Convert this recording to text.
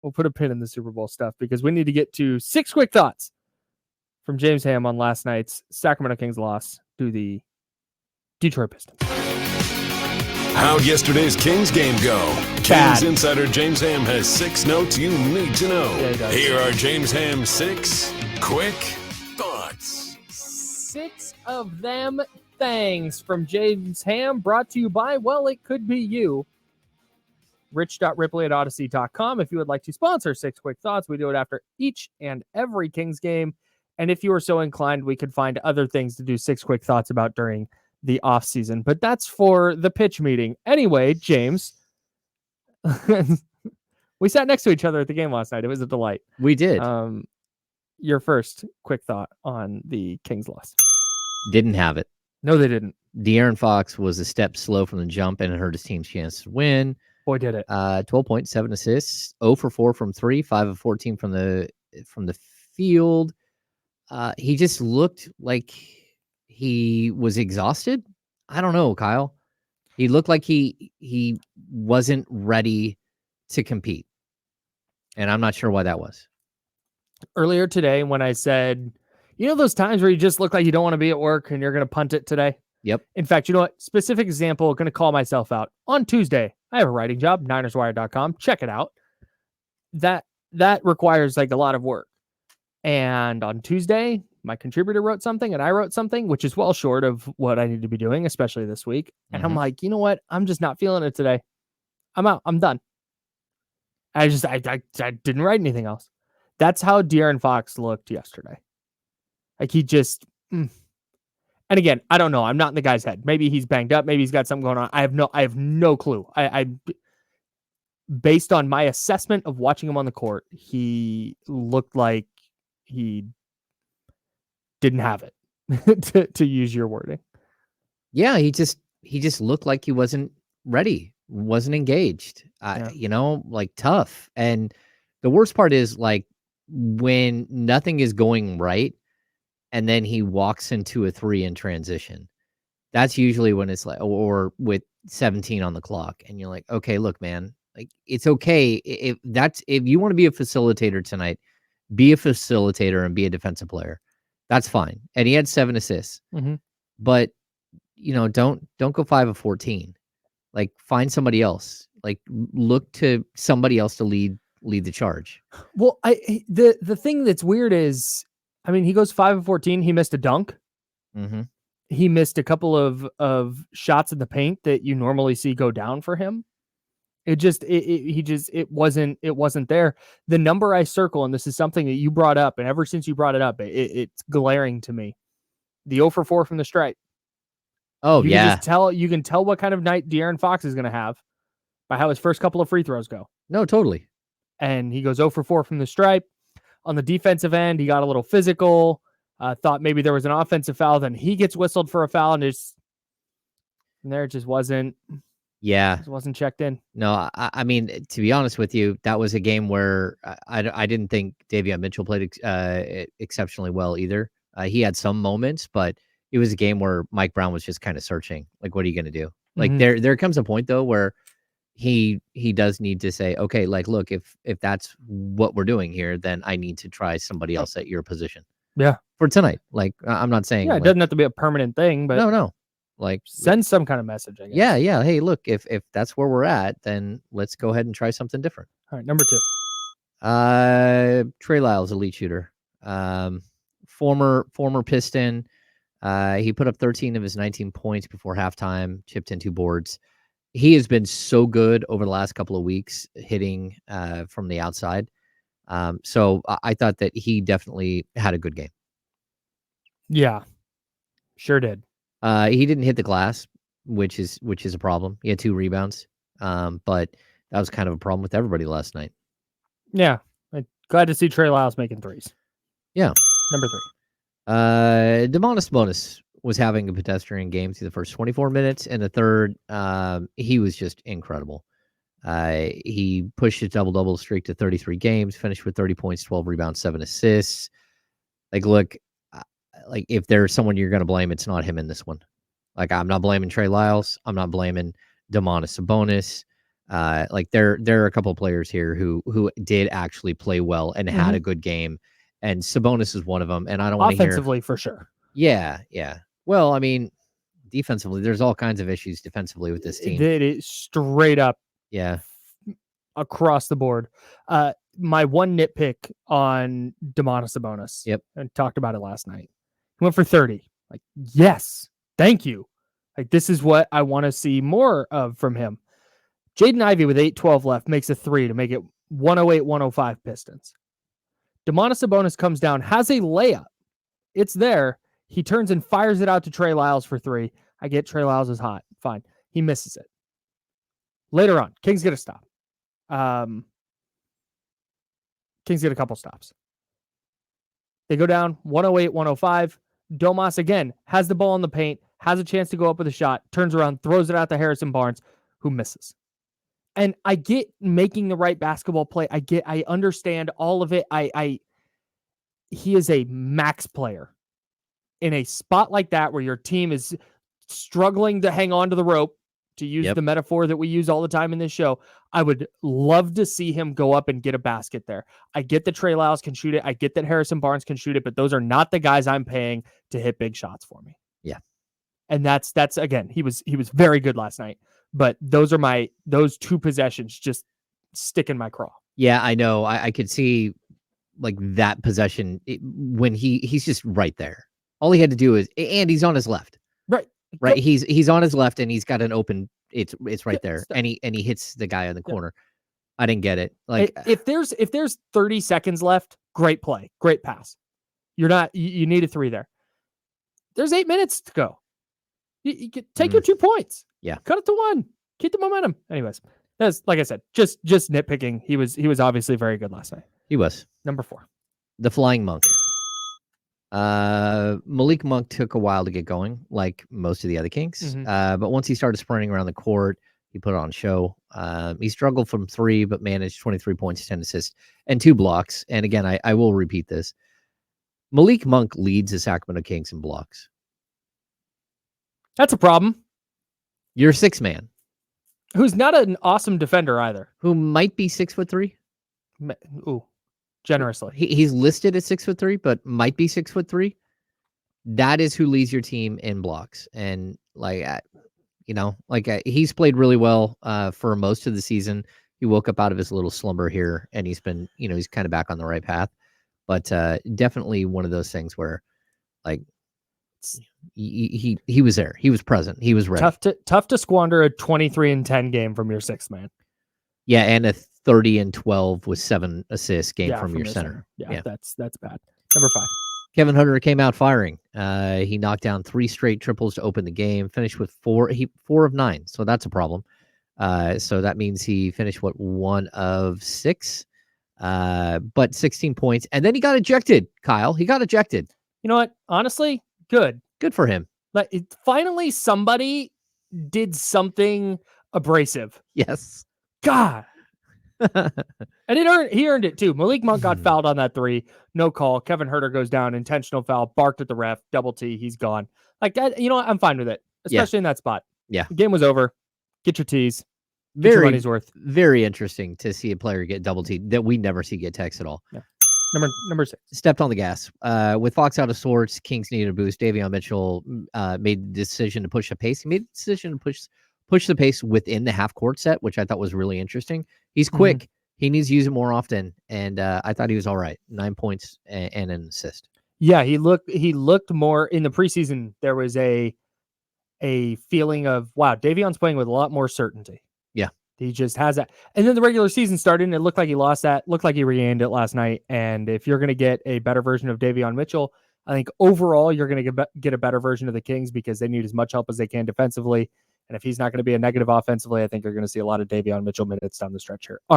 we'll put a pin in the Super Bowl stuff because we need to get to 6 quick thoughts from James Ham on last night's Sacramento Kings loss to the Detroit Pistons. How'd yesterday's Kings game go? Bad. Kings insider James Ham has 6 notes you need to know. Yeah, he does. Here are James Ham's 6 quick thoughts. 6 of them things from James Ham, brought to you by, well, it could be you. Rich.ripley@odyssey.com. If you would like to sponsor 6 quick thoughts, we do it after each and every Kings game. And if you are so inclined, we could find other things to do 6 quick thoughts about during the off season, but that's for the pitch meeting. Anyway, James, we sat next to each other at the game last night. It was a delight. We did. Your first quick thought on the Kings loss. Didn't have it. No, they didn't. De'Aaron Fox was a step slow from the jump, and it hurt his team's chance to win. Boy, did it. 12 points, 7 assists, 0 for 4 from 3, 5 of 14 from the field. He just looked like he was exhausted. I don't know, Kyle. He looked like he wasn't ready to compete. And I'm not sure why that was. Earlier today when I said, you know those times where you just look like you don't want to be at work and you're going to punt it today? Yep. In fact, you know what? Specific example, going to call myself out. On Tuesday, I have a writing job, NinersWire.com. Check it out. That requires like a lot of work. And on Tuesday, my contributor wrote something and I wrote something, which is well short of what I need to be doing, especially this week. And I'm like, you know what? I'm just not feeling it today. I'm out. I'm done. I didn't write anything else. That's how De'Aaron Fox looked yesterday. Like he just, and again, I don't know. I'm not in the guy's head. Maybe he's banged up. Maybe he's got something going on. I have no clue. I based on my assessment of watching him on the court, he looked like he didn't have it, to use your wording. Yeah, he just looked like he wasn't ready, wasn't engaged. Like tough. And the worst part is like when nothing is going right and then he walks into a 3 in transition. That's usually when it's like, or with 17 on the clock and you're like, okay, look, man, like it's okay. If you want to be a facilitator tonight, be a facilitator and be a defensive player. That's fine. And he had 7 assists. Mm-hmm. But don't go 5 of 14. Like find somebody else. Like look to somebody else to lead the charge. Well, the thing that's weird is, I mean, he goes 5 of 14. He missed a dunk. Mm-hmm. He missed a couple of shots in the paint that you normally see go down for him. It wasn't there. The number I circle, and this is something that you brought up, and ever since you brought it up, it's glaring to me. The 0 for 4 from the stripe. Oh, you yeah. You can tell what kind of night De'Aaron Fox is going to have by how his first couple of free throws go. No, totally. And he goes 0 for 4 from the stripe. On the defensive end, he got a little physical. Thought maybe there was an offensive foul. Then he gets whistled for a foul, and it just wasn't. Yeah. It wasn't checked in. No, I mean, to be honest with you, that was a game where I didn't think Davion Mitchell played exceptionally well either. He had some moments, but it was a game where Mike Brown was just kind of searching. Like, what are you going to do? Like, there comes a point, though, where he does need to say, okay, like, look, if that's what we're doing here, then I need to try somebody else at your position. Yeah. For tonight. Like, I'm not saying. Yeah, it doesn't have to be a permanent thing, but. No. Like send some kind of message, I guess. Yeah. Hey, look, if that's where we're at, then let's go ahead and try something different. All right, number 2. Trey Lyles, elite shooter. Former Piston. He put up 13 of his 19 points before halftime, chipped in 2 boards. He has been so good over the last couple of weeks hitting from the outside. So I thought that he definitely had a good game. Yeah, sure did. He didn't hit the glass, which is a problem. He had 2 rebounds, but that was kind of a problem with everybody last night. Yeah, I'm glad to see Trey Lyles making 3s. Yeah. Number 3. Domantas Sabonis was having a pedestrian game through the first 24 minutes, and the third, he was just incredible. He pushed his double-double streak to 33 games, finished with 30 points, 12 rebounds, 7 assists. Like, look. Like, if there's someone you're going to blame, it's not him in this one. Like, I'm not blaming Trey Lyles. I'm not blaming Domantas Sabonis. Like there are a couple of players here who did actually play well and had a good game, and Sabonis is one of them. And I don't want to hear offensively for sure. Yeah. Well, I mean, defensively, there's all kinds of issues defensively with this team. It is straight up. Yeah. Across the board. My one nitpick on Domantas Sabonis. Yep. And talked about it last night. He went for 30. Like, yes, thank you. Like, this is what I want to see more of from him. Jaden Ivey with 8:12 left makes a 3 to make it 108-105 Pistons. Domantas Sabonis comes down, has a layup. It's there. He turns and fires it out to Trey Lyles for 3. I get Trey Lyles is hot. Fine. He misses it. Later on, Kings get a stop. Kings get a couple stops. They go down 108-105. Domas again has the ball in the paint, has a chance to go up with a shot, turns around, throws it out to Harrison Barnes, who misses. And I get making the right basketball play. I understand all of it. He is a max player in a spot like that where your team is struggling to hang on to the rope, to use the metaphor that we use all the time in this show. I would love to see him go up and get a basket there. I get that Trey Lyles can shoot it. I get that Harrison Barnes can shoot it, but those are not the guys I'm paying to hit big shots for me. Yeah. And that's again, he was very good last night, but those two possessions just stick in my craw. Yeah, I know. I could see like that possession when he's just right there. All he had to do is, and he's on his left. Right. He's on his left and he's got an open, it's right there. And he hits the guy in the corner. I didn't get it. Like if there's 30 seconds left, great play, great pass. You need a 3 there. There's 8 minutes to go. You take your 2 points. Yeah. Cut it to 1. Keep the momentum. Anyways, that's like I said, just nitpicking. He was obviously very good last night. He was. Number 4. The Flying Monk. Malik Monk took a while to get going, like most of the other Kings. But once he started sprinting around the court, he put on show. He struggled from 3, but managed 23 points, 10 assists, and 2 blocks. And again, I will repeat this. Malik Monk leads the Sacramento Kings in blocks. That's a problem. You're a 6 man. Who's not an awesome defender either. Who might be 6'3". Ooh. Generously. He's listed at 6'3", but might be 6'3". That is who leads your team in blocks. And he's played really well for most of the season. He woke up out of his little slumber here and he's been, he's kind of back on the right path, but definitely one of those things where like he was there. He was present. He was ready. Tough to squander a 23-10 game from your 6th man. Yeah. And a 30-12 with 7 assists game from your center. Yeah, that's bad. Number 5. Kevin Hunter came out firing. He knocked down 3 straight triples to open the game, finished with 4 of 9. So that's a problem. So that means he finished 1 of 6, but 16 points. And then he got ejected, Kyle. He got ejected. You know what? Honestly, good for him. Like finally somebody did something abrasive. Yes. God. And he earned it too. Malik Monk got fouled on that 3. No call. Kevin Huerter goes down. Intentional foul. Barked at the ref. Double T. He's gone. Like, you know what? I'm fine with it, especially in that spot. Yeah. The game was over. Get your T's. Get your money's worth. Very interesting to see a player get double T that we never see get text at all. Yeah. Number 6. Stepped on the gas. With Fox out of sorts, Kings needed a boost. Davion Mitchell made the decision to push the pace. He made the decision to push the pace within the half court set, which I thought was really interesting. He's quick. He needs to use it more often. And I thought he was all right. 9 points and an assist. Yeah, he looked more in the preseason. There was a feeling of, wow, Davion's playing with a lot more certainty. Yeah. He just has that. And then the regular season started and it looked like he lost that. Looked like he regained it last night. And if you're going to get a better version of Davion Mitchell, I think overall you're going to get a better version of the Kings because they need as much help as they can defensively. And if he's not going to be a negative offensively, I think you're going to see a lot of Davion Mitchell minutes down the stretch here. All right.